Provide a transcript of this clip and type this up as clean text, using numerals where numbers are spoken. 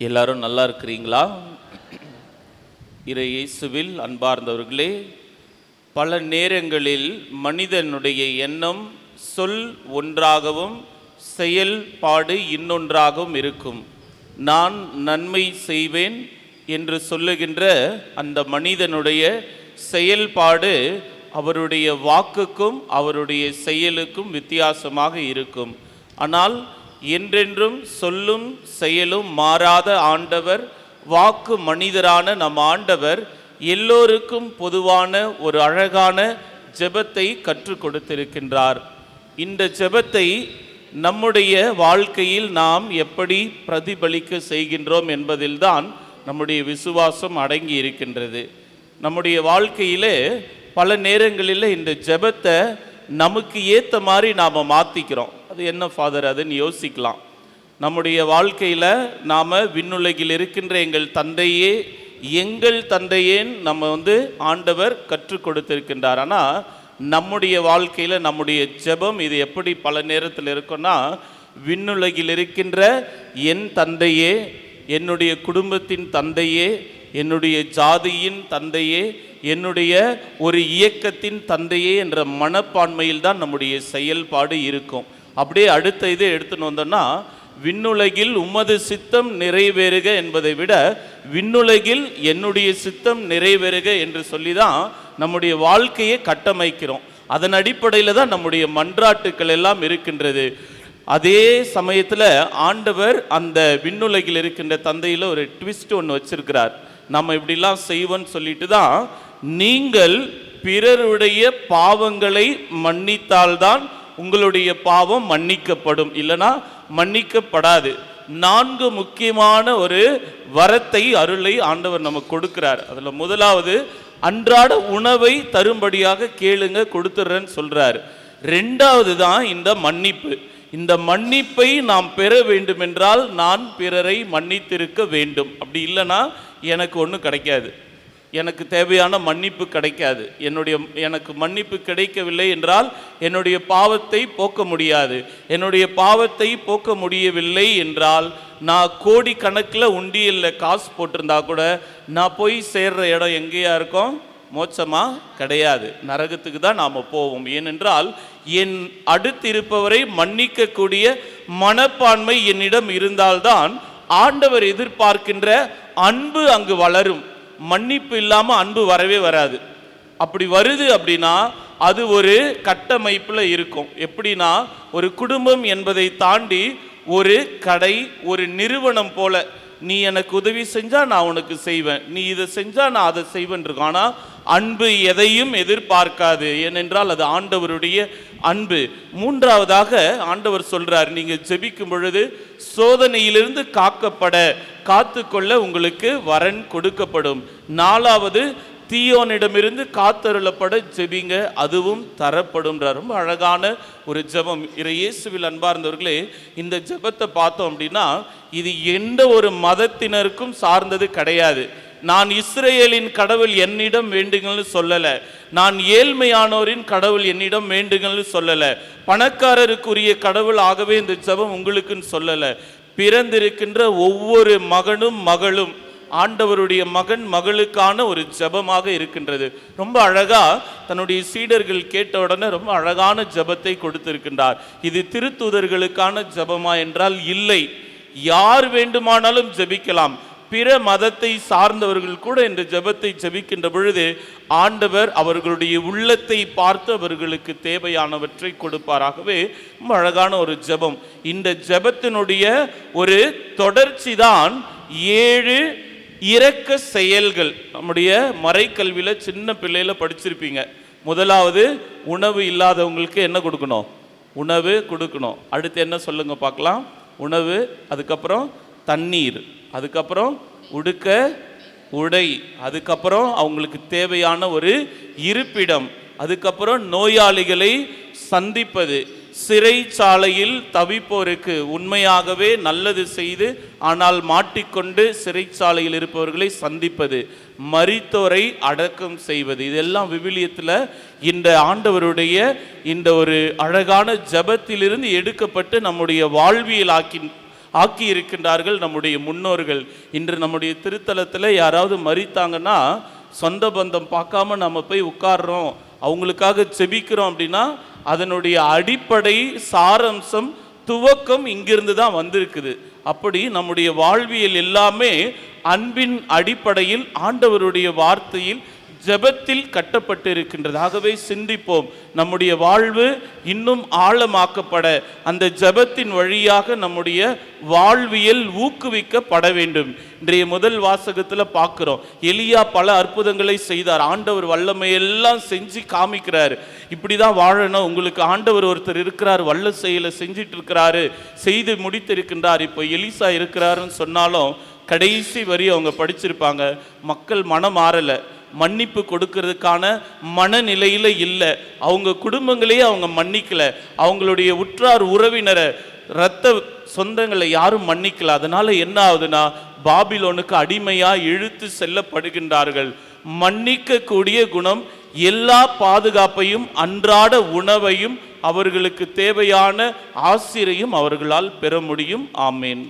எல்லாரும் நல்லா இருக்கிறீங்களா? இறை இயேசுவில் அன்பார்ந்தவர்களே, பல நேரங்களில் மனிதனுடைய எண்ணம் சொல் ஒன்றாகவும் செயல்பாடு இன்னொன்றாகவும் இருக்கும். நான் நன்மை செய்வேன் என்று சொல்லுகின்ற அந்த மனிதனுடைய செயல்பாடு அவருடைய வாக்குக்கும் அவருடைய செயலுக்கும் வித்தியாசமாக இருக்கும். ஆனால் என்றென்றும் சொல்லும் செயலும் மாறாத ஆண்டவர், வாக்கு மனிதரான நம் ஆண்டவர் எல்லோருக்கும் பொதுவான ஒரு அழகான ஜெபத்தை கற்றுக் கொடுத்திருக்கின்றார். இந்த ஜெபத்தை நம்முடைய வாழ்க்கையில் நாம் எப்படி பிரதிபலிக்க செய்கின்றோம் என்பதில்தான் நம்முடைய விசுவாசம் அடங்கி இருக்கின்றது. நம்முடைய வாழ்க்கையிலே பல நேரங்களில் இந்த ஜெபத்தை நமக்கு ஏற்ற மாதிரி நாம் மாற்றிக்கிறோம். அது என்ன ஃபாதர் அதுன்னு யோசிக்கலாம். நம்முடைய வாழ்க்கையில் நாம் விண்ணுலகில் இருக்கின்ற எங்கள் தந்தையே, எங்கள் தந்தையேன்னு நம்ம ஆண்டவர் கற்றுக் கொடுத்திருக்கின்றார். ஆனால் நம்முடைய வாழ்க்கையில் நம்முடைய ஜெபம் இது எப்படி பல நேரத்தில் இருக்குன்னா, விண்ணுலகில் இருக்கின்ற என் தந்தையே, என்னுடைய குடும்பத்தின் தந்தையே, என்னுடைய ஜாதியின் தந்தையே, என்னுடைய ஒரு இயக்கத்தின் தந்தையே என்ற மனப்பான்மையில் தான் நம்முடைய செயல்பாடு இருக்கும். அப்படியே அடுத்த இதை எடுத்துன்னு வந்தோம்னா, விண்ணுலகில் உமது சித்தம் நிறைவேறுக என்பதை விட விண்ணுலகில் என்னுடைய சித்தம் நிறைவேறுக என்று சொல்லி தான் நம்முடைய வாழ்க்கையை கட்டமைக்கிறோம். அதன் அடிப்படையில் தான் நம்முடைய மன்றாட்டுக்கள் எல்லாம் இருக்கின்றது. அதே சமயத்தில் ஆண்டவர் அந்த விண்ணுலகில் இருக்கின்ற தந்தையில் ஒரு ட்விஸ்ட் ஒன்று வச்சிருக்கிறார். நம்ம இப்படிலாம் செய்வோன்னு சொல்லிட்டு தான், நீங்கள் பிறருடைய பாவங்களை மன்னித்தால்தான் உங்களுடைய பாவம் மன்னிக்கப்படும், இல்லைனா மன்னிக்கப்படாது. 4 முக்கியமான ஒரு வரத்தை, அருளை ஆண்டவர் நமக்கு கொடுக்கிறார். அதில் முதலாவது, அன்றாட உணவை தரும்படியாக கேளுங்க, கொடுத்துட்றேன்னு சொல்றாரு. 2வது தான் இந்த மன்னிப்பு. இந்த மன்னிப்பை நாம் பெற வேண்டுமென்றால் நான் பிறரை மன்னித்திருக்க வேண்டும். அப்படி இல்லைன்னா எனக்கு ஒன்றும் கிடைக்காது, எனக்கு தேவையான மன்னிப்பு கிடைக்காது. எனக்கு மன்னிப்பு கிடைக்கவில்லை என்றால் என்னுடைய பாவத்தை போக்க முடியாது. என்னுடைய பாவத்தை போக்க முடியவில்லை என்றால் நான் கோடிக்கணக்கில் உண்டியலில் காசு போட்டிருந்தா கூட நான் போய் சேர்ற இடம் எங்கேயா இருக்கும்? மோட்சமா? கிடையாது, நரகத்துக்கு தான் நாம் போவோம். ஏனென்றால் என் அடுத்திருப்பவரை மன்னிக்கக்கூடிய மனப்பான்மை என்னிடம் இருந்தால்தான் ஆண்டவர் எதிர்பார்க்கின்ற அன்பு அங்கு வளரும். மன்னிப்பு இல்லாமல் அன்பு வரவே வராது. அப்படி வருது அப்படின்னா அது ஒரு கட்டமைப்பில் இருக்கும். எப்படின்னா, ஒரு குடும்பம் என்பதை தாண்டி ஒரு கடை, ஒரு நிறுவனம் போல, நீ எனக்கு உதவி செஞ்சா நான் உனக்கு செய்வேன், நீ இதை செஞ்சா நான் அதை செய்வேன் இருக்கும். ஆனால் அன்பு எதையும் எதிர்பார்க்காது. ஏனென்றால் அது ஆண்டவருடைய அன்பு. 3வதாக ஆண்டவர் சொல்றார், நீங்க ஜெபிக்கும் பொழுது சோதனையிலிருந்து காத்துக்கொள்ள உங்களுக்கு வரன் கொடுக்கப்படும். 4வது, தீயோனிடமிருந்து காத்தருளப்பட ஜெபிங்க, அதுவும் தரப்படும். ரொம்ப அழகான ஒரு ஜெபம். இயேசுவில் அன்பார்ந்தவர்களே, இந்த ஜெபத்தை பார்த்தோம் அப்படின்னா இது எந்த ஒரு மதத்தினருக்கும் சார்ந்தது கிடையாது. நான் இஸ்ரேலின் கடவுள் என்னிடம் வேண்டுங்கள்னு சொல்லலை, நான் ஏழ்மையானோரின் கடவுள் என்னிடம் வேண்டுங்கள்னு சொல்லலை, பணக்காரருக்குரிய கடவுள் ஆகவே இந்த ஜெபம் உங்களுக்குன்னு சொல்லலை. பிறந்திருக்கின்ற ஒவ்வொரு மகனும் மகளும் ஆண்டவருடைய மகன் மகளுக்கான ஒரு ஜெபமாக இருக்கின்றது. ரொம்ப அழகா தன்னுடைய சீடர்கள் கேட்ட உடனே ரொம்ப அழகான ஜெபத்தை கொடுத்திருக்கின்றார். இது திருத்தூதர்களுக்கான ஜெபமா என்றால் இல்லை, யார் வேண்டுமானாலும் ஜெபிக்கலாம். பிற மதத்தை சார்ந்தவர்கள் கூட இந்த ஜெபத்தை ஜெபிக்கின்ற பொழுது ஆண்டவர் அவர்களுடைய உள்ளத்தை பார்த்து அவர்களுக்கு தேவையானவற்றை கொடுப்பாராகவே ரொம்ப அழகான ஒரு ஜெபம். இந்த ஜெபத்தினுடைய ஒரு தொடர்ச்சி தான் 7 இரக்க செயல்கள். நம்முடைய மறைக்கல்வியில் சின்ன பிள்ளையில படிச்சிருப்பீங்க. முதலாவது, உணவு இல்லாதவங்களுக்கு என்ன கொடுக்கணும்? உணவு கொடுக்கணும். அடுத்து என்ன சொல்லுங்க பார்க்கலாம்? உணவு, அதுக்கப்புறம் தண்ணீர், அதுக்கப்புறம் உடுக்க உடை, அதுக்கப்புறம் அவங்களுக்கு தேவையான ஒரு இருப்பிடம், அதுக்கப்புறம் நோயாளிகளை சந்திப்பது, சிறைச்சாலையில் தவிப்போருக்கு உண்மையாகவே நல்லது செய்து ஆனால் மாட்டிக்கொண்டு சிறைச்சாலையில் இருப்பவர்களை சந்திப்பது, மரித்தோரை அடக்கம் செய்வது. இதெல்லாம் விவிலியத்தில் இந்த ஆண்டவருடைய இந்த ஒரு அழகான ஜெபத்திலிருந்து எடுக்கப்பட்டு நம்முடைய வாழ்வியல் ஆக்கி இருக்கின்றார்கள் நம்முடைய முன்னோர்கள். இன்று நம்முடைய திருத்தலத்தில் யாராவது மரித்தாங்கன்னா சொந்த பந்தம் பார்க்காம நம்ம போய் உட்கார்றோம், அவங்களுக்காக செபிக்கிறோம் அப்படின்னா அதனுடைய அடிப்படை சாரம்சம் துவக்கம் இங்கிருந்து தான் வந்திருக்குது. அப்படி நம்முடைய வாழ்வியல் எல்லாமே அன்பின் அடிப்படையில் ஆண்டவருடைய வார்த்தையில் ஜெபத்தில் கட்டப்பட்டு இருக்கின்றது. ஆகவே சிந்திப்போம், நம்முடைய வாழ்வு இன்னும் ஆழமாக்கப்பட அந்த ஜெபத்தின் வழியாக நம்முடைய வாழ்வியல் ஊக்குவிக்கப்பட வேண்டும். இன்றைய முதல் வாசகத்தில் பார்க்கிறோம், எலியா பல அற்புதங்களை செய்தார். ஆண்டவர் வல்லமையெல்லாம் செஞ்சு காமிக்கிறார், இப்படிதான் வாழணும், உங்களுக்கு ஆண்டவர் ஒருத்தர் இருக்கிறார், வல்ல செயலை செஞ்சிட்டு இருக்கிறாரு, செய்து முடித்திருக்கின்றார். இப்போ எலிசா இருக்கிறாருன்னு சொன்னாலும் கடைசி வரி அவங்க படிச்சிருப்பாங்க, மக்கள் மனம் மாறலை, மன்னிப்பு கொடுக்கறதுக்கான மனநிலையில இல்லை, அவங்க குடும்பங்களையே அவங்க மன்னிக்கல, அவங்களுடைய உற்றார் உறவினரை இரத்த சொந்தங்களை யாரும் மன்னிக்கல. அதனால என்ன ஆகுதுன்னா பாபிலோனுக்கு அடிமையா இழுத்து செல்லப்படுகின்றார்கள். மன்னிக்க கூடிய குணம் எல்லா பாதுகாப்பையும் அன்றாட உணவையும் அவர்களுக்கு தேவையான ஆசிரையும் அவர்களால் பெற முடியும். ஆமேன்.